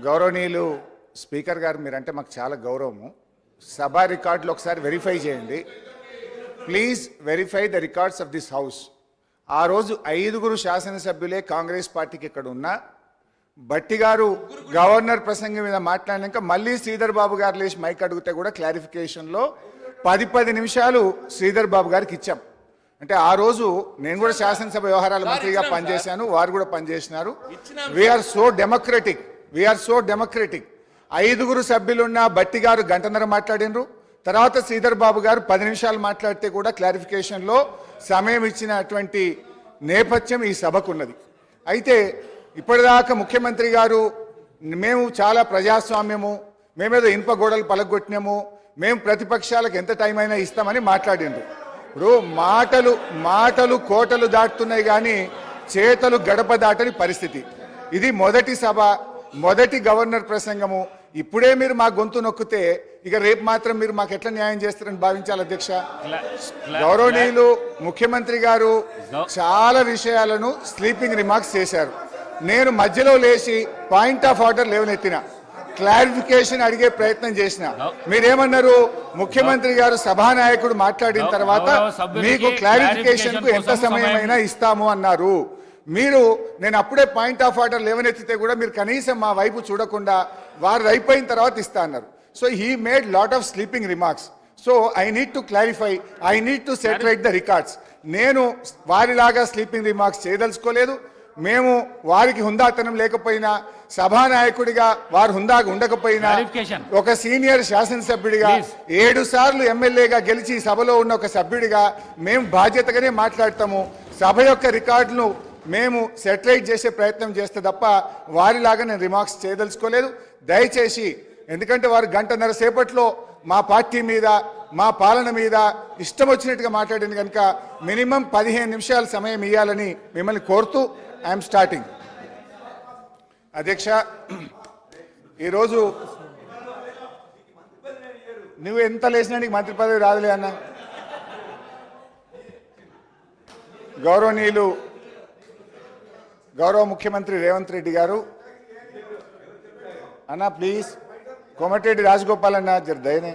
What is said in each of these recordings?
గౌరవనీయులు స్పీకర్ గారు, మీరంటే మాకు చాలా గౌరవము. సభా రికార్డులు ఒకసారి వెరిఫై చేయండి please. Verify the records of this house. ఆ రోజు 5గురు శాసనసభ్యులే కాంగ్రెస్ పార్టీకి ఇక్కడ ఉన్నా, బట్టి గారు గవర్నర్ ప్రసంగం మీద మాట్లాడినాక మళ్ళీ శ్రీధర్ బాబు గారు లేచి మైక్ అడిగితే కూడా క్లారిఫికేషన్లో 10 నిమిషాలు శ్రీధర్ బాబు గారికి ఇచ్చాం. అంటే ఆ రోజు నేను కూడా శాసనసభ వ్యవహారాల మంత్రిగా పనిచేశాను, వారు కూడా పనిచేసినారు. We're so democratic. 5గురు సభ్యులున్న బట్టి గారు గంటన్నర మాట్లాడినరు. తర్వాత శ్రీధర్ బాబు గారు 10 నిమిషాలు మాట్లాడితే కూడా క్లారిఫికేషన్లో సమయం ఇచ్చినటువంటి నేపథ్యం ఈ సభకు ఉన్నది. అయితే ఇప్పటిదాకా ముఖ్యమంత్రి గారు మేము చాలా ప్రజాస్వామ్యము, మేమేదో ఇనుప గోడలు పలగొట్టినాము, మేము ప్రతిపక్షాలకు ఎంత టైం అయినా ఇస్తామని మాట్లాడిండ్రు. ఇప్పుడు మాటలు కోటలు దాటుతున్నాయి కానీ చేతలు గడప దాటని పరిస్థితి. ఇది మొదటి సభ, మొదటి గవర్నర్ ప్రసంగము. ఇప్పుడే మీరు మా గొంతు నొక్కితే ఇక రేపు మాత్రం మీరు మాకు ఎట్లా న్యాయం చేస్తారని భావించాలి అధ్యక్ష. గౌరవనీయులు ముఖ్యమంత్రి గారు చాలా విషయాలను స్లీపింగ్ రిమార్క్స్ చేశారు. నేను మధ్యలో లేచి పాయింట్ ఆఫ్ ఆర్డర్ లేవనెత్తిన, క్లారిఫికేషన్ అడిగే ప్రయత్నం చేసిన. మీరేమన్నారు? ముఖ్యమంత్రి గారు సభానాయకుడు మాట్లాడిన తర్వాత మీకు క్లారిఫికేషన్ కు ఎంత సమయమైనా ఇస్తాము అన్నారు. నేను అప్పుడే పాయింట్ ఆఫ్ ఆర్డర్ లేవనెత్తితే కూడా మీరు కనీసం మా వైపు చూడకుండా వారు అయిపోయిన తర్వాత ఇస్తా అన్నారు. So he made lot of sleeping remarks. So I need to clarify, I need to set right the records. నేను వారిలాగా స్లీపింగ్ రిమార్క్స్ చేయదలుచుకోలేదు. మేము వారికి హుందాతనం లేకపోయినా, సభానాయకుడిగా వారు హుందాగా ఉండకపోయినా, ఒక సీనియర్ శాసనసభ్యుడిగా 7 సార్లు ఎమ్మెల్యేగా గెలిచి సభలో ఉన్న ఒక సభ్యుడిగా మేము బాధ్యతగానే మాట్లాడతాము. సభ యొక్క రికార్డును మేము సెటరైట్ చేసే ప్రయత్నం చేస్తే తప్ప వారిలాగా నేను రిమార్క్స్ చేయదలుచుకోలేదు. దయచేసి, ఎందుకంటే వారు గంటన్నర సేపట్లో మా పార్టీ మీద, మా పాలన మీద ఇష్టం వచ్చినట్టుగా మాట్లాడింది కనుక మినిమం 15 నిమిషాల సమయం ఇవ్వాలని మిమ్మల్ని కోరుతూ ఐఎమ్ స్టార్టింగ్. అధ్యక్ష, ఈరోజు నువ్వు ఎంత లేచినా నీకు మంత్రి పదవి రాదులే అన్న. గౌరవ ముఖ్యమంత్రి రేవంత్ రెడ్డి గారు అన్న, ప్లీజ్ కోమటిరెడ్డి రాజగోపాల్ అన్న, జర దయనే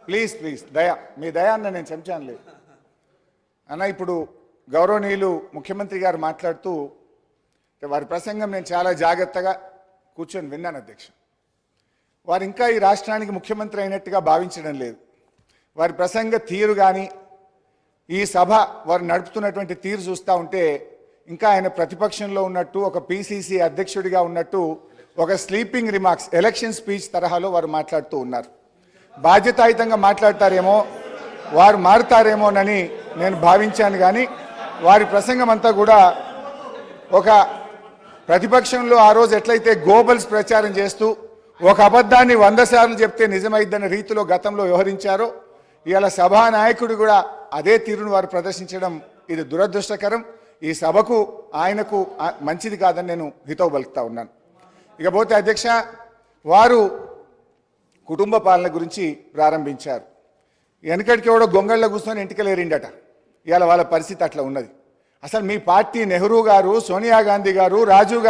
ప్లీజ్ దయ, మీ దయ అన్న, నేను చెంచాను లేదు అన్న. ఇప్పుడు గౌరవనీయులు ముఖ్యమంత్రి గారు మాట్లాడుతూ వారి ప్రసంగం నేను చాలా జాగ్రత్తగా కూర్చొని విన్నాను అధ్యక్ష. వారు ఇంకా ఈ రాష్ట్రానికి ముఖ్యమంత్రి అయినట్టుగా భావించడం లేదు. వారి ప్రసంగ తీరు కానీ, ఈ సభ వారు నడుపుతున్నటువంటి తీరు చూస్తూ ఉంటే ఇంకా ఆయన ప్రతిపక్షంలో ఉన్నట్టు, ఒక పిసిసి అధ్యక్షుడిగా ఉన్నట్టు, ఒక స్లీపింగ్ రిమార్క్స్, ఎలక్షన్ స్పీచ్ తరహాలో వారు మాట్లాడుతూ ఉన్నారు. బాధ్యతాయుతంగా మాట్లాడతారేమో, వారు మారుతారేమోనని నేను భావించాను. కానీ వారి ప్రసంగం అంతా కూడా ఒక ప్రతిపక్షంలో ఆ రోజు ఎట్లయితే గోబల్స్ ప్రచారం చేస్తూ ఒక అబద్ధాన్ని 100 సార్లు చెప్తే నిజమైద్దన్న రీతిలో గతంలో వ్యవహరించారో, ఇవాళ సభానాయకుడు కూడా అదే తీరును వారు ప్రదర్శించడం ఇది దురదృష్టకరం. ఈ సభకు, ఆయనకు మంచిది కాదని నేను హితవు పలుకుతా ఉన్నాను. ఇకపోతే అధ్యక్ష, వారు కుటుంబ పాలన గురించి ప్రారంభించారు. వెనకటికి ఎవడో గొంగళ్ళ కూర్చొని ఇంటికెళ్ళేరిండట. ఇవాళ వాళ్ళ పరిస్థితి అట్లా ఉన్నది. అసలు మీ పార్టీ నెహ్రూ గారు, సోనియా గాంధీ గారు, రాజీవ్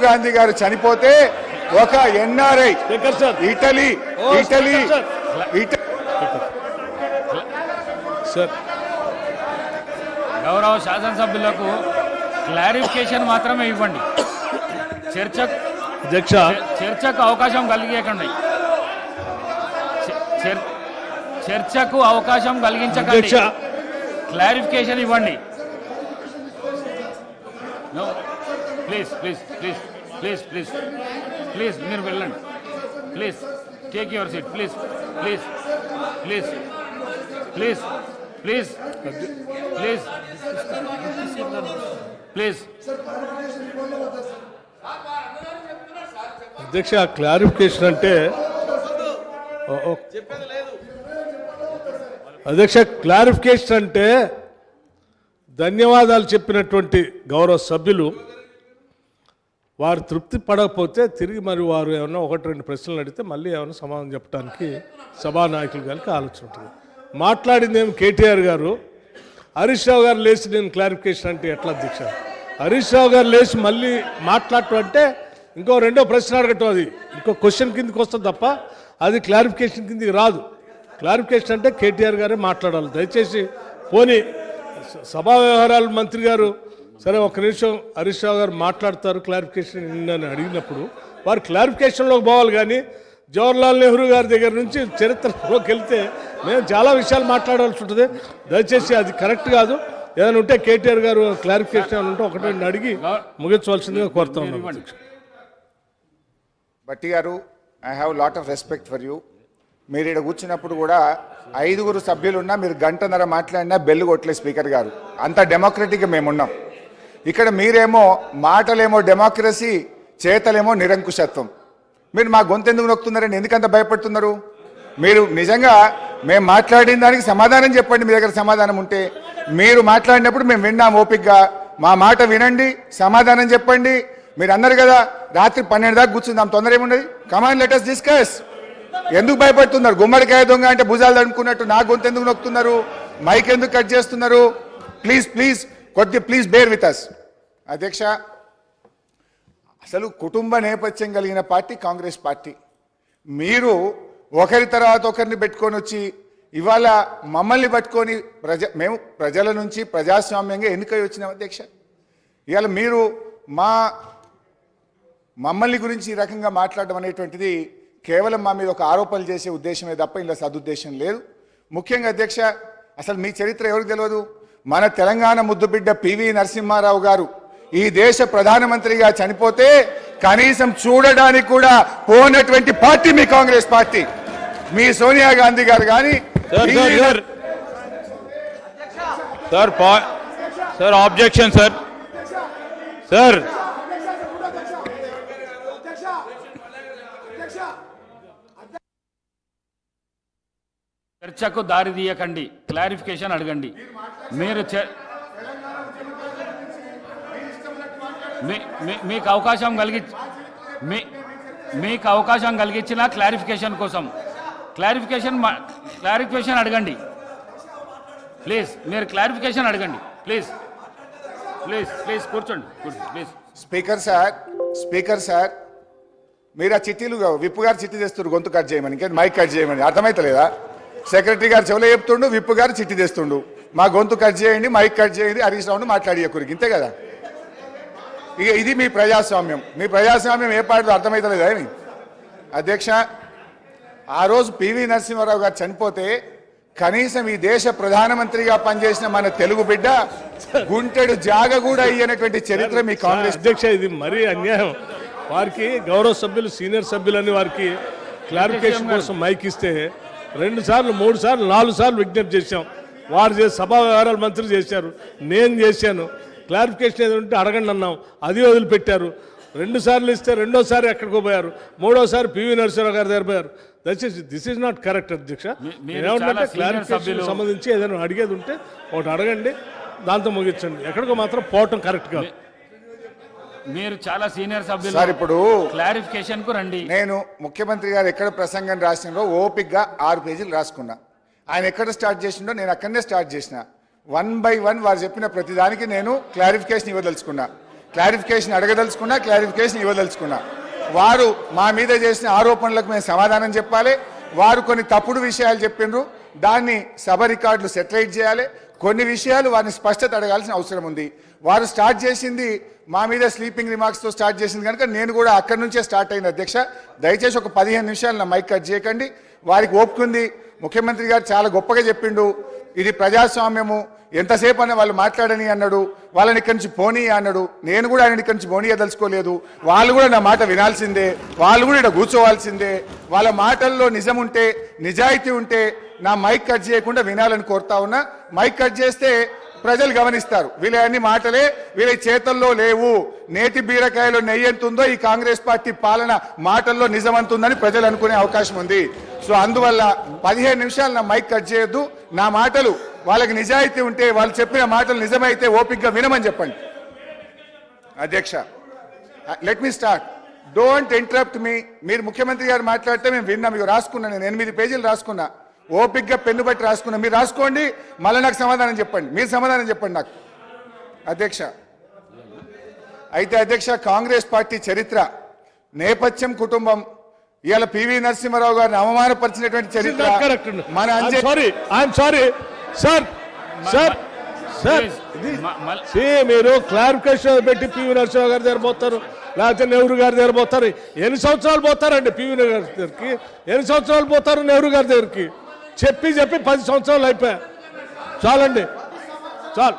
గాంధీ గారు చనిపోతే ఒక ఎన్ఆర్ఐ ఇటలీ గౌరవ శాసనసభ్యులకు క్లారిఫికేషన్ మాత్రమే ఇవ్వండి. చర్చకు అవకాశం కలిగించకండి. చర్చకు అవకాశం కలిగించకండి. క్లారిఫికేషన్ ఇవ్వండి. ప్లీజ్ మీరు వెళ్ళండి. Please take your seat. Please అధ్యక్ష, క్లారిఫికేషన్ అంటే ధన్యవాదాలు చెప్పినటువంటి గౌరవ సభ్యులు వారు తృప్తి పడకపోతే తిరిగి మరి వారు ఏమన్నా 1-2 ప్రశ్నలు అడిగితే మళ్ళీ ఏమైనా సమాధానం చెప్పడానికి సభానాయకులు గారికి ఆలోచన ఉంటుంది. మాట్లాడింది ఏమి కేటీఆర్ గారు, హరీష్ రావు గారు లేచి నేను క్లారిఫికేషన్ అంటే ఎట్లా అధ్యక్ష? హరీష్ రావు గారు లేచి మళ్ళీ మాట్లాడటం అంటే ఇంకో రెండో ప్రశ్న అడగటం, అది ఇంకో క్వశ్చన్ కిందకి వస్తుంది తప్ప అది క్లారిఫికేషన్ కిందకి రాదు. క్లారిఫికేషన్ అంటే కేటీఆర్ గారే మాట్లాడాలి. దయచేసి పోనీ సభా వ్యవహారాల మంత్రి గారు సరే ఒక నిమిషం హరీష్ రావు గారు మాట్లాడతారు క్లారిఫికేషన్ అని అడిగినప్పుడు వారు క్లారిఫికేషన్లోకి పోవాలి. కానీ జవహర్లాల్ నెహ్రూ గారి దగ్గర నుంచి చరిత్రలోకి వెళ్తే మేము చాలా విషయాలు మాట్లాడాల్సి ఉంటుంది. దయచేసి అది కరెక్ట్ కాదు. ఏదైనా ఉంటే కేటీఆర్ గారు క్లారిఫికేషన్ ఉంటే ఒకటి అడిగి ముగించవలసిందిగా కోరుతా ఉన్నాం. భట్టి గారు, I have lot of respect for you. మీరు ఇక్కడ కూర్చున్నప్పుడు కూడా 5 సభ్యులున్నా మీరు గంటన్నర మాట్లాడినా బెల్లు కొట్టలే స్పీకర్ గారు. అంత డెమోక్రటిక్గా మేమున్నాం. ఇక్కడ మీరేమో మాటలేమో డెమోక్రసీ, చేతలేమో నిరంకుశత్వం. మీరు మా గొంతు ఎందుకు నొక్కుతున్నారండి? ఎందుకంత భయపడుతున్నారు? మీరు నిజంగా మేము మాట్లాడిన దానికి సమాధానం చెప్పండి. మీ దగ్గర సమాధానం ఉంటే మీరు మాట్లాడినప్పుడు మేము విన్నాం ఓపికగా. మా మాట వినండి, సమాధానం చెప్పండి. మీరు అన్నారు కదా రాత్రి 12 దాకా కూర్చుందాం, తొందర ఏమున్నది? Come on let us discuss. ఎందుకు భయపడుతున్నారు? గుమ్మడికాయ దొంగ అంటే భుజాలు అనుకున్నట్టు నా గొంతు ఎందుకు నొక్కుతున్నారు? మైక్ ఎందుకు కట్ చేస్తున్నారు? Please bear with us. అధ్యక్ష, అసలు కుటుంబ నేపథ్యం కలిగిన పార్టీ కాంగ్రెస్ పార్టీ. మీరు ఒకరి తర్వాత ఒకరిని పెట్టుకొని వచ్చి ఇవాళ మమ్మల్ని పట్టుకొని మేము ప్రజల నుంచి ప్రజాస్వామ్యంగా ఎన్నికై వచ్చినాం అధ్యక్ష. ఇవాళ మీరు మమ్మల్ని గురించి ఈ రకంగా మాట్లాడడం అనేటువంటిది కేవలం మా మీద ఒక ఆరోపణలు చేసే ఉద్దేశమే తప్ప ఇలా సదుద్దేశం లేదు. ముఖ్యంగా అధ్యక్ష, అసలు మీ చరిత్ర ఎవరికి తెలియదు? మన తెలంగాణ ముద్దుబిడ్డ పివి నరసింహారావు గారు ఈ దేశ ప్రధానమంత్రిగా చనిపోతే కనీసం చూడడానికి కూడా పోనటువంటి పార్టీ మీ కాంగ్రెస్ పార్టీ. మీ సోనియా గాంధీ గారు కానీ సార్ ఆబ్జెక్షన్ సార్. చర్చకు దారి తీయకండి, క్లారిఫికేషన్ అడగండి. మీరు మీకు అవకాశం కలిగించిన క్లారిఫికేషన్ కోసం క్లారిఫికేషన్ అడగండి ప్లీజ్. మీరు క్లారిఫికేషన్ అడగండి ప్లీజ్. కూర్చోండి ప్లీజ్. స్పీకర్ సార్ మీరు ఆ చిట్టీలు విప్పు గారు చిట్టి తెస్తుండ్రు గొంతు కట్ చేయమని, ఇంకా మైక్ కట్ చేయమని. అర్థమైతలేదా? సెక్రటరీ గారు చెవులో చెప్తుండు, విప్పు గారు చిట్టి తెస్తుండు. మా గొంతు కట్ చేయండి, మైక్ కట్ చేయండి, హరీష్ రావును మాట్లాడియకూరికి, ఇంతే కదా. ఇక ఇది మీ ప్రజాస్వామ్యం. మీ ప్రజాస్వామ్యం ఏ పాటలో అర్థమైతలేదా ఏమి? అధ్యక్ష, ఆ రోజు పివి నరసింహారావు గారు చనిపోతే కనీసం ఈ దేశ ప్రధానమంత్రిగా పనిచేసిన మన తెలుగు బిడ్డ గుంటెడు జాగ కూడా అయ్యేటువంటి చరిత్ర మీ కాంగ్రెస్. అధ్యక్ష, ఇది మరీ అన్యాయం. వారికి గౌరవ సభ్యులు, సీనియర్ సభ్యులని వారికి క్లారిఫికేషన్ కోసం మైక్ ఇస్తే 2 సార్లు 3 సార్లు 4 సార్లు విజ్ఞప్తి చేశాం. వారు సభా వ్యవహారాల మంత్రి చేశారు, నేను చేశాను. క్లారిఫికేషన్ ఏదంటే అడగండి అన్నాం, అది వదిలిపెట్టారు. 2 సార్లు ఇస్తే రెండోసారి ఎక్కడికో పోయారు, మూడోసారి పివి నరసింహారావు గారి దగ్గర పోయారు. దయచేసి దిస్ ఈజ్ నాట్ కరెక్ట్ అధ్యక్ష. ఏమంటే క్లారిఫికేషన్ సంబంధించి ఏదైనా అడిగేది ఉంటే ఒకటి అడగండి, దాంతో ముగించండి. ఎక్కడికో మాత్రం పోవటం కరెక్ట్ కాదు. మీరు చాలా సీనియర్ సభ్యులు సార్. ఇప్పుడు క్లారిఫికేషన్ కు రండి. నేను ముఖ్యమంత్రి గారు ఎక్కడ ప్రసంగం రాసినో ఓపిక్గా 6 పేజీలు రాసుకున్నా. ఆయన ఎక్కడ స్టార్ట్ చేసిండో నేను అక్కడనే స్టార్ట్ చేసిన. 1 by 1 వారు చెప్పిన ప్రతిదానికి నేను క్లారిఫికేషన్ ఇవ్వదలుచుకున్నా, క్లారిఫికేషన్ అడగదలుచుకున్నా, క్లారిఫికేషన్ ఇవ్వదలుచుకున్నా. వారు మా మీద చేసిన ఆరోపణలకు మేము సమాధానం చెప్పాలి. వారు కొన్ని తప్పుడు విషయాలు చెప్పిండ్రు, దాన్ని సభ రికార్డులు సెటిలైట్ చేయాలి. కొన్ని విషయాలు వారిని స్పష్టత అడగాల్సిన అవసరం ఉంది. వారు స్టార్ట్ చేసింది మా మీద స్లీపింగ్ రిమార్క్స్తో స్టార్ట్ చేసింది కనుక నేను కూడా అక్కడి నుంచే స్టార్ట్ అయిన. అధ్యక్ష, దయచేసి ఒక 15 నిమిషాలు నా మైక్ కట్ చేయకండి. వారికి ఓపుకుంది. ముఖ్యమంత్రి గారు చాలా గొప్పగా చెప్పిండు, ఇది ప్రజాస్వామ్యము, ఎంతసేపు అన్న వాళ్ళు మాట్లాడని అన్నాడు, వాళ్ళని ఇక్కడి నుంచి పోనీ అన్నాడు. నేను కూడా ఆయన ఇక్కడి నుంచి పోనీయదలుచుకోలేదు. వాళ్ళు కూడా నా మాట వినాల్సిందే, వాళ్ళు కూడా ఇక్కడ కూర్చోవాల్సిందే. వాళ్ళ మాటల్లో నిజం ఉంటే, నిజాయితీ ఉంటే నా మైక్ కట్ చేయకుండా వినాలని కోరుతా ఉన్నా. మైక్ కట్ చేస్తే ప్రజలు గమనిస్తారు, వీళ్ళ అన్ని మాటలే వీళ్ళ చేతల్లో లేవు. నేతి బీరకాయలో నెయ్యి ఎంతుందో ఈ కాంగ్రెస్ పార్టీ పాలన మాటల్లో నిజమంతుందని ప్రజలు అనుకునే అవకాశం ఉంది. సో అందువల్ల 15 నిమిషాలు నా మైక్ కట్ చేయొద్దు. నా మాటలు వాళ్ళకి నిజాయితీ ఉంటే, వాళ్ళు చెప్పిన మాటలు నిజమైతే ఓపికగా వినమని చెప్పండి. అధ్యక్ష, let me start. Don't interrupt me. మీరు ముఖ్యమంత్రి గారు మాట్లాడితే మేము విన్నాం, ఇవి రాసుకున్నా, నేను 8 పేజీలు రాసుకున్నా, ఓపికగా పెన్ను బట్టి రాసుకున్నా. మీరు రాసుకోండి, మళ్ళీ నాకు సమాధానం చెప్పండి. మీరు సమాధానం చెప్పండి నాకు. అధ్యక్ష, అయితే అధ్యక్ష, కాంగ్రెస్ పార్టీ చరిత్ర, నేపథ్యం, కుటుంబం, ఇవాళ పివి నరసింహారావు గారిని అవమానపరిచినటువంటి చరిత్ర మన అంజయ్ మీరు క్లారిఫికేషన్ పెట్టి పివి నరసింహారావు గారి దగ్గర పోతారు, లేకపోతే నెహ్రూ గారి దగ్గర పోతారు. ఎన్ని సంవత్సరాలు పోతారండి పివి గారి దగ్గరికి? ఎన్ని సంవత్సరాలు పోతారు నెహ్రూ గారి దగ్గరికి? చెప్పి 10 సంవత్సరాలు అయిపోయా. చాలండి, చాలు.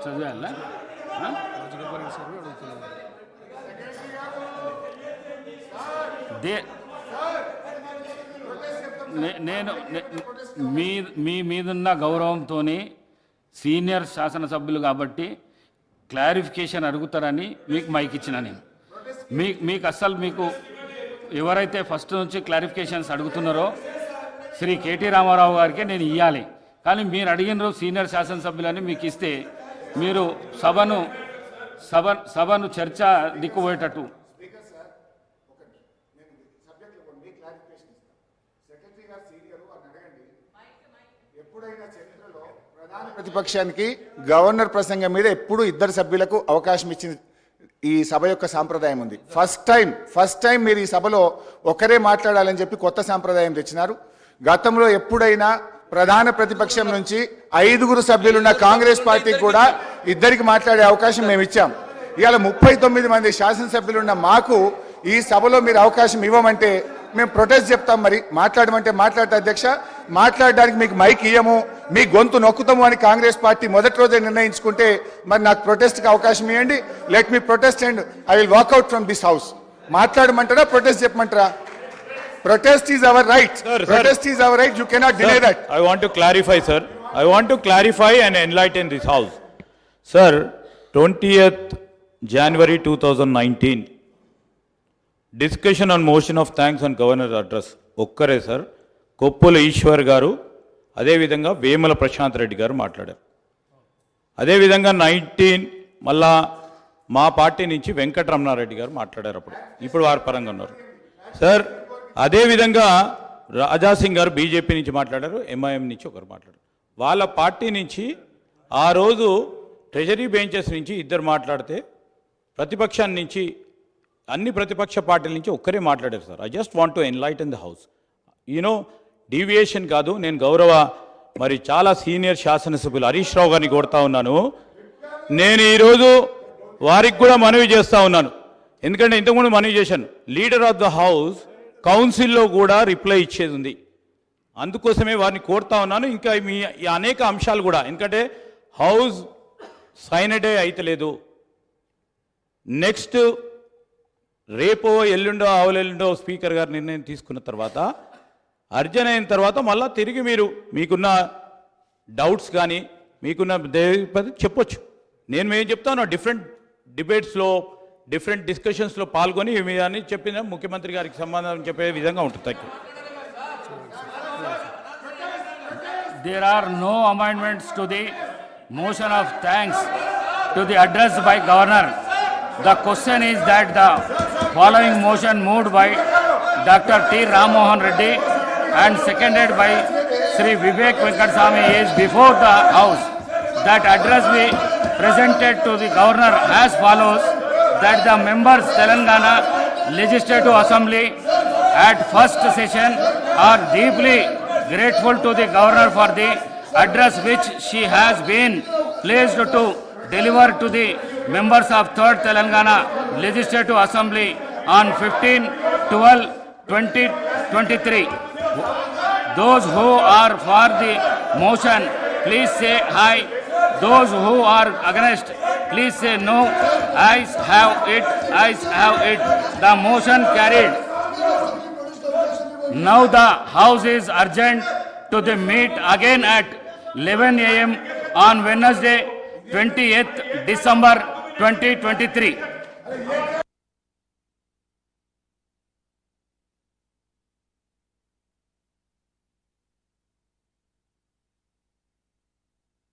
చదివేయాలా? నేను మీ మీదున్న గౌరవంతో సీనియర్ శాసనసభ్యులు కాబట్టి క్లారిఫికేషన్ అడుగుతారని మీకు మైక్ ఇచ్చిన నేను. మీకు అస్సలు మీకు ఎవరైతే ఫస్ట్ నుంచి క్లారిఫికేషన్స్ అడుగుతున్నారో శ్రీ కేటీ రామారావు గారికి నేను ఇవ్వాలి. కానీ మీరు అడిగిన సీనియర్ శాసనసభ్యులని మీకు ఇస్తే మీరు సభను చర్చ దిక్కుపోయేటట్టు. ప్రతిపక్షానికి గవర్నర్ ప్రసంగం మీద ఎప్పుడు 2 సభ్యులకు అవకాశం ఇచ్చింది ఈ సభ యొక్క సాంప్రదాయం ఉంది. ఫస్ట్ టైం మీరు ఈ సభలో ఒకరే మాట్లాడాలని చెప్పి కొత్త సాంప్రదాయం తెచ్చినారు. గతంలో ఎప్పుడైనా ప్రధాన ప్రతిపక్షం నుంచి 5 సభ్యులున్న కాంగ్రెస్ పార్టీకి కూడా 2 మాట్లాడే అవకాశం మేము ఇచ్చాం. ఇవాళ 39 మంది శాసనసభ్యులున్న మాకు ఈ సభలో మీరు అవకాశం ఇవ్వమంటే మేము ప్రొటెస్ట్ చెప్తాం. మరి మాట్లాడమంటే మాట్లాడతా అధ్యక్ష, మాట్లాడడానికి మీకు మైక్ ఇయ్యము, మీ గొంతు నొక్కుతాము అని కాంగ్రెస్ పార్టీ మొదటి రోజే నిర్ణయించుకుంటే మరి నాకు ప్రొటెస్ట్కి అవకాశం ఇవ్వండి. Let me protest and I will walk out from this house. మాట్లాడమంటారా, ప్రొటెస్ట్ చెప్పమంటారా? Protest is our right. Protest is our right. You cannot deny that. I want to clarify, sir. I want to clarify and enlighten this house. Sir, 20th January 2019, discussion on motion of thanks on Governor's address. ఒక్కరే sir, Koppula Eshwar గారు, అదేవిధంగా వేముల ప్రశాంత్ రెడ్డి గారు మాట్లాడారు. అదేవిధంగా 19 మళ్ళా మా party నుంచి వెంకటరమణారెడ్డి గారు మాట్లాడారు. ఇప్పుడు వారి పరంగా ఉన్నారు సార్. అదేవిధంగా రాజాసింగ్ గారు బీజేపీ నుంచి మాట్లాడారు, ఎంఐఎం నుంచి ఒకరు మాట్లాడారు. వాళ్ళ పార్టీ నుంచి ఆ రోజు ట్రెజరీ బెంచెస్ నుంచి 2 మాట్లాడితే ప్రతిపక్షాన్ని నుంచి అన్ని ప్రతిపక్ష పార్టీల నుంచి ఒక్కరే మాట్లాడారు sir. I just want to enlighten the house. Deviation కాదు. నేను గౌరవ మరి చాలా సీనియర్ శాసనసభ్యులు హరీష్ రావు గారిని కోరుతా ఉన్నాను. నేను ఈరోజు వారికి కూడా మనవి చేస్తూ ఉన్నాను. ఎందుకంటే ఇంతకుముందు మనవి చేశాను, లీడర్ ఆఫ్ ద హౌస్ కౌన్సిల్లో కూడా రిప్లై ఇచ్చేది ఉంది. అందుకోసమే వారిని కోరుతా ఉన్నాను. ఇంకా మీ అనేక అంశాలు కూడా, ఎందుకంటే హౌస్ సైనడే అయితలేదు. నెక్స్ట్ రేపో ఎల్లుండో ఆవులెల్లుండో స్పీకర్ గారు నిర్ణయం తీసుకున్న తర్వాత అర్జన్ అయిన తర్వాత మళ్ళీ తిరిగి మీకున్న డౌట్స్ కానీ మీకున్న చెప్పొచ్చు. మేము చెప్తాను, డిఫరెంట్ డిబేట్స్లో డిఫరెంట్ డిస్కషన్స్లో పాల్గొని అని చెప్పిన ముఖ్యమంత్రి గారికి సమాధానం చెప్పే విధంగా ఉంటుంది. There are no amendments to the motion of thanks to the address by Governor. The question is that the following motion moved by Dr. T. Ram Mohan Reddy and seconded by Sri Vivek Venkateswamy is before the House. That address be presented to the Governor as follows. That the members Telangana Legislative Assembly at first session are deeply grateful to the Governor for the address which she has been pleased to deliver to the members of 3rd Telangana Legislative Assembly on 15/12/2023. Those who are for the motion, please say aye. Those who are against, please say no. Ayes have it. Ayes have it. The motion carried. Now the House is urgent to the meet again at 11 a.m. on Wednesday, 20th December 2023.